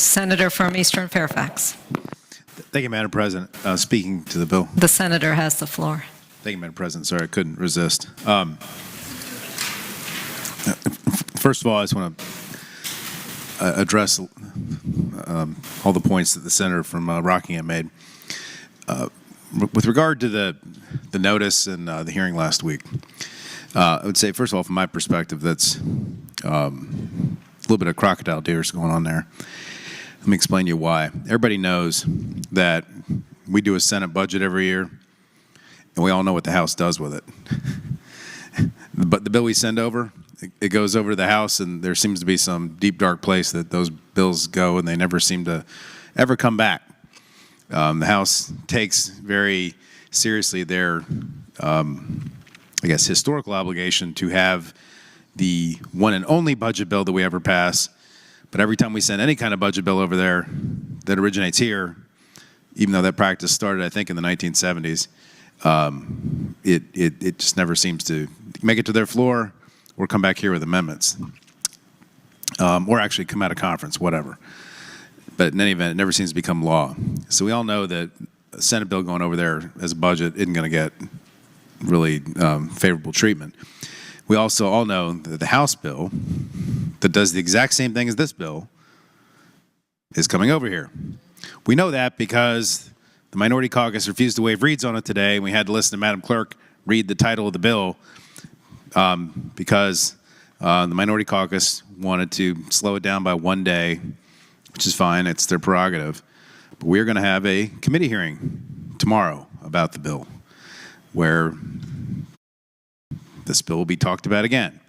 Senator from Eastern Fairfax. Thank you, Madam President. Speaking to the bill. The senator has the floor. Thank you, Madam President. Sorry, I couldn't resist. First of all, I just want to address all the points that the senator from Rockingham made. With regard to the notice and the hearing last week, I would say, first of all, from my perspective, that's a little bit of crocodile tears going on there. Let me explain to you why. Everybody knows that we do a Senate budget every year, and we all know what the House does with it. But the bill we send over, it goes over to the House, and there seems to be some deep, dark place that those bills go, and they never seem to ever come back. The House takes very seriously their, I guess, historical obligation to have the one and only budget bill that we ever pass. But every time we send any kind of budget bill over there that originates here, even though that practice started, I think, in the 1970s, it just never seems to make it to their floor or come back here with amendments, or actually come out of conference, whatever. But in any event, it never seems to become law. So we all know that a Senate bill going over there as a budget isn't going to get really favorable treatment. We also all know that the House bill that does the exact same thing as this bill is coming over here. We know that because the Minority Caucus refused to waive reads on it today, and we had to listen to Madam Clerk read the title of the bill because the Minority Caucus wanted to slow it down by 1 day, which is fine. It's their prerogative. But we're going to have a committee hearing tomorrow about the bill where this bill will be talked about again,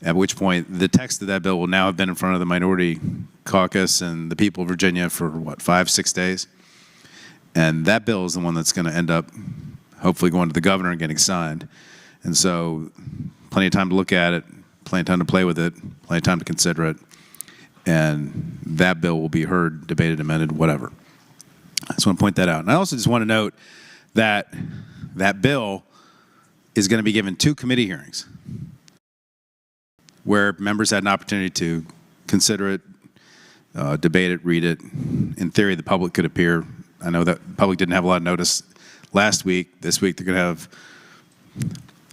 at which point the text of that bill will now have been in front of the Minority Caucus and the people of Virginia for, what, 5-6 days? And that bill is the one that's going to end up hopefully going to the governor and getting signed. And so plenty of time to look at it, plenty of time to play with it, plenty of time to consider it. And that bill will be heard, debated, amended, whatever. I just want to point that out. And I also just want to note that that bill is going to be given 2 committee hearings where members had an opportunity to consider it, debate it, read it. In theory, the public could appear. I know that the public didn't have a lot of notice last week. This week, they're going to have,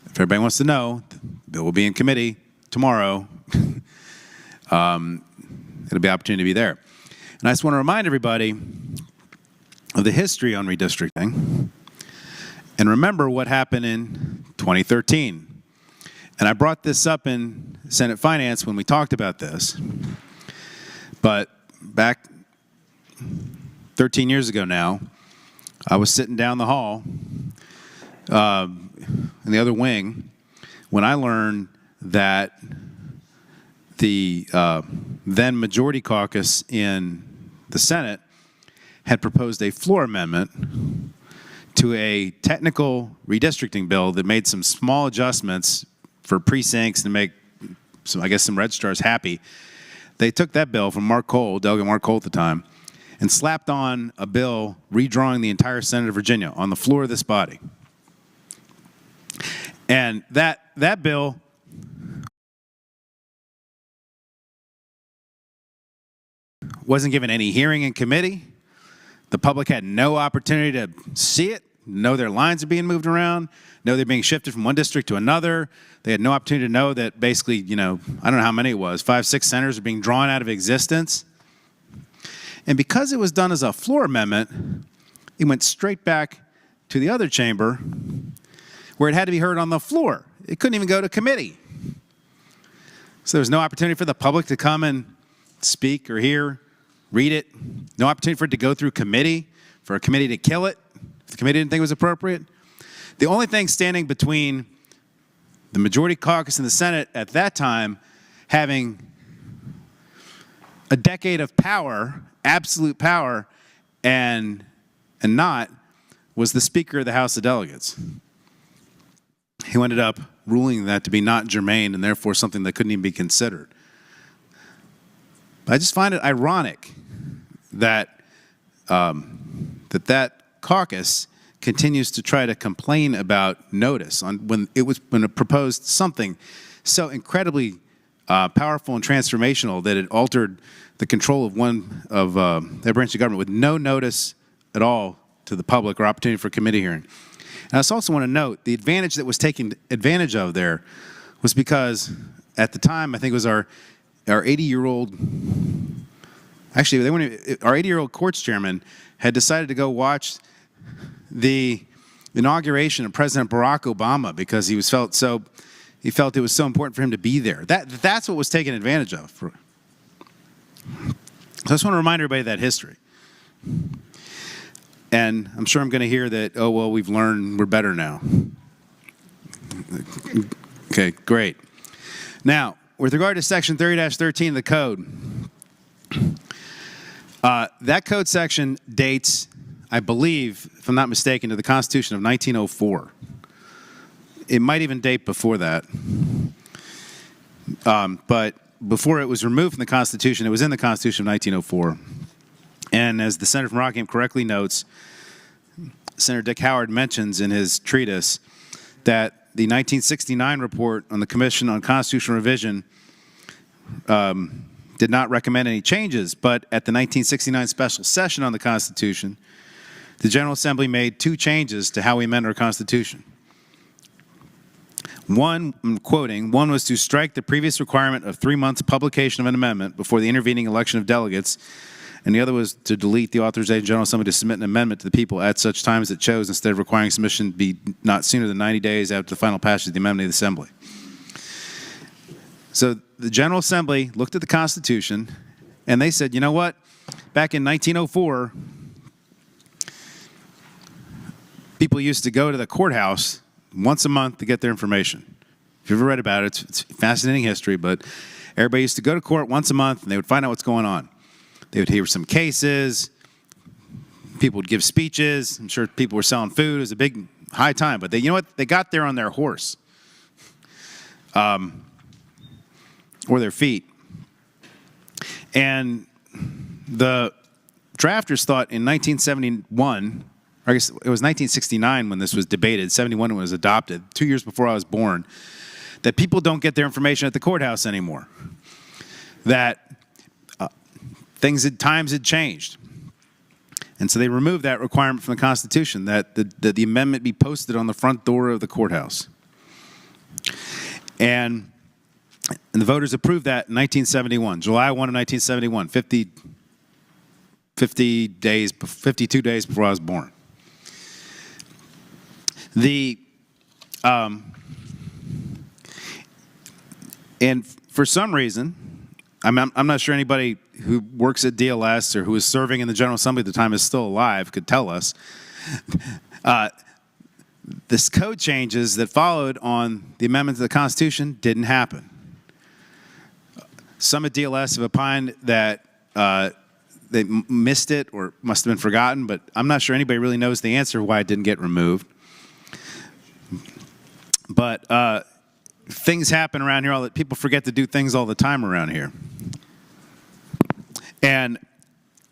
if everybody wants to know, the bill will be in committee tomorrow. It'll be an opportunity to be there. And I just want to remind everybody of the history on redistricting and remember what happened in 2013. And I brought this up in Senate Finance when we talked about this. But back 13 years ago now, I was sitting down the hall in the other wing when I learned that the then Majority Caucus in the Senate had proposed a floor amendment to a technical redistricting bill that made some small adjustments for precincts to make some, I guess, some registrars happy. They took that bill from Mark Cole, Delegate Mark Cole at the time, and slapped on a bill redrawing the entire Senate of Virginia on the floor of this body. And that bill wasn't given any hearing in committee. The public had no opportunity to see it, know their lines are being moved around, know they're being shifted from one district to another. They had no opportunity to know that basically, you know, I don't know how many it was, 5-6 senators are being drawn out of existence. And because it was done as a floor amendment, it went straight back to the other chamber where it had to be heard on the floor. It couldn't even go to committee. So there was no opportunity for the public to come and speak or hear, read it. No opportunity for it to go through committee, for a committee to kill it if the committee didn't think it was appropriate. The only thing standing between the Majority Caucus in the Senate at that time having a decade of power, absolute power, and not, was the Speaker of the House of Delegates. He ended up ruling that to be not germane and therefore something that couldn't even be considered. I just find it ironic that that caucus continues to try to complain about notice on when it proposed something so incredibly powerful and transformational that it altered the control of one of that branch of government with no notice at all to the public or opportunity for committee hearing. And I also want to note the advantage that was taken advantage of there was because at the time, I think it was our 80-year-old, actually, our 80-year-old courts chairman had decided to go watch the inauguration of President Barack Obama because he felt it was so important for him to be there. That's what was taken advantage of. So I just want to remind everybody of that history. And I'm sure I'm going to hear that, oh, well, we've learned, we're better now. Okay, great. Now, with regard to Section 30-13 of the code, that code section dates, I believe, if I'm not mistaken, to the Constitution of 1904. It might even date before that. But before it was removed from the Constitution, it was in the Constitution of 1904. And as the Senator from Rockingham correctly notes, Senator Dick Howard mentions in his treatise that the 1969 report on the Commission on Constitutional Revision did not recommend any changes, but at the 1969 special session on the Constitution, the General Assembly made 2 changes to how we amend our Constitution. One, I'm quoting, one was to strike the previous requirement of 3 months publication of an amendment before the intervening election of delegates, and the other was to delete the authorization of the General Assembly to submit an amendment to the people at such time as it chose, instead of requiring submission to be not sooner than 90 days after the final passage of the amendment of the Assembly. So the General Assembly looked at the Constitution, and they said, you know what? Back in 1904, people used to go to the courthouse once a month to get their information. If you've ever read about it, it's fascinating history, but everybody used to go to court once a month, and they would find out what's going on. They would hear some cases. People would give speeches. I'm sure people were selling food. It was a big, high time. But you know what? They got there on their horse. Or their feet. And the drafters thought in 1971, or I guess it was 1969 when this was debated, 71 when it was adopted, 2 years before I was born, that people don't get their information at the courthouse anymore. That times had changed. And so they removed that requirement from the Constitution, that the amendment be posted on the front door of the courthouse. And the voters approved that in 1971, July 1 of 1971, 52 days before I was born. And for some reason, I'm not sure anybody who works at DLS or who was serving in the General Assembly at the time is still alive could tell us. This code changes that followed on the amendment to the Constitution didn't happen. Some at DLS have opined that they missed it or must have been forgotten, but I'm not sure anybody really knows the answer why it didn't get removed. But things happen around here. People forget to do things all the time around here. And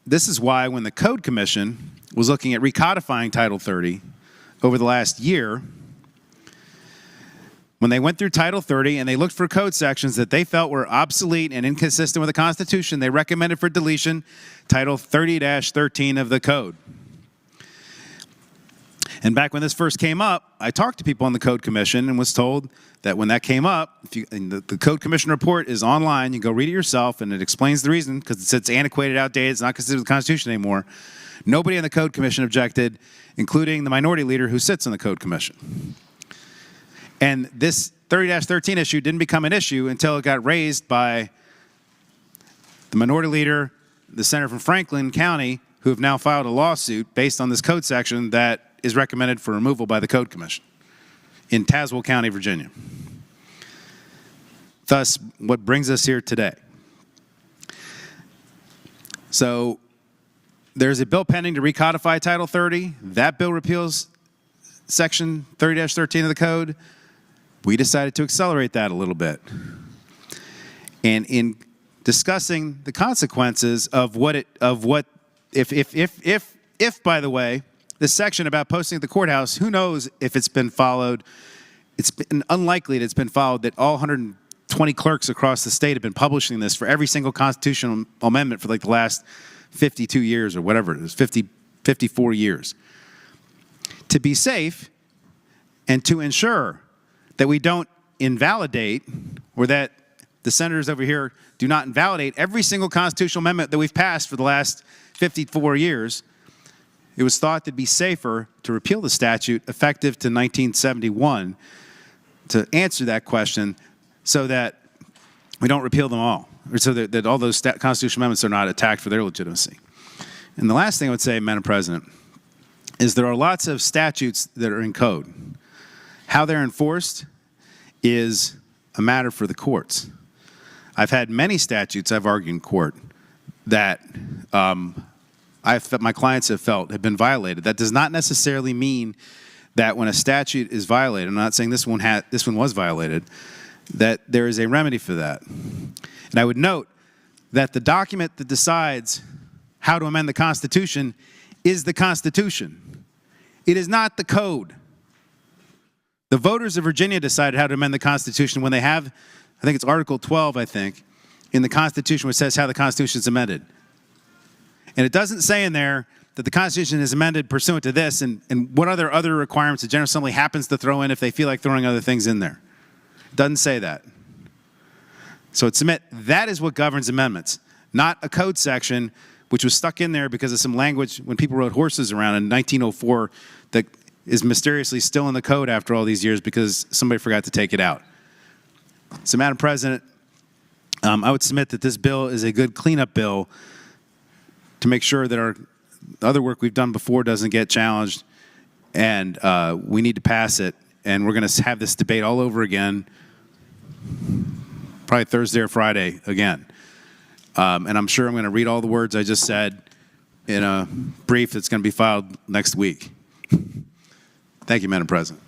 this is why when the Code Commission was looking at recodifying Title 30 over the last year, when they went through Title 30 and they looked for code sections that they felt were obsolete and inconsistent with the Constitution, they recommended for deletion Title 30-13 of the Code. And back when this first came up, I talked to people on the Code Commission and was told that when that came up, the Code Commission report is online. You can go read it yourself, and it explains the reason, because it's antiquated, outdated, it's not considered the Constitution anymore. Nobody on the Code Commission objected, including the minority leader who sits on the Code Commission. And this 30-13 issue didn't become an issue until it got raised by the minority leader, the senator from Franklin County, who have now filed a lawsuit based on this code section that is recommended for removal by the Code Commission in Tazewell County, Virginia. Thus, what brings us here today. So, there's a bill pending to recodify Title 30. That bill repeals Section 30-13 of the Code. We decided to accelerate that a little bit. And in discussing the consequences of if by the way, this section about posting at the courthouse, who knows if it's been followed. It's been unlikely that it's been followed, that all 120 20 clerks across the state have been publishing this for every single constitutional amendment for like the last 52 years or whatever it is, 54 years. To be safe and to ensure that we don't invalidate, or that the senators over here do not invalidate every single constitutional amendment that we've passed for the last 54 years, it was thought to be safer to repeal the statute effective to 1971 to answer that question, so that we don't repeal them all, or so that all those constitutional amendments are not attacked for their legitimacy. And the last thing I would say, Madam President, is there are lots of statutes that are in code. How they're enforced is a matter for the courts. I've had many statutes I've argued in court that my clients have felt have been violated. That does not necessarily mean that when a statute is violated, I'm not saying this one was violated, that there is a remedy for that. And I would note that the document that decides how to amend the Constitution is the Constitution. It is not the code. The voters of Virginia decided how to amend the Constitution when they have, I think it's Article 12, I think, in the Constitution, which says how the Constitution is amended. And it doesn't say in there that the Constitution is amended pursuant to this and what other requirements the General Assembly happens to throw in if they feel like throwing other things in there. It doesn't say that. So I'd submit that is what governs amendments, not a code section which was stuck in there because of some language when people rode horses around in 1904 that is mysteriously still in the code after all these years because somebody forgot to take it out. So, Madam President, I would submit that this bill is a good cleanup bill to make sure that our other work we've done before doesn't get challenged, and we need to pass it. And we're going to have this debate all over again, probably Thursday or Friday again. And I'm sure I'm going to read all the words I just said in a brief that's going to be filed next week. Thank you, Madam President.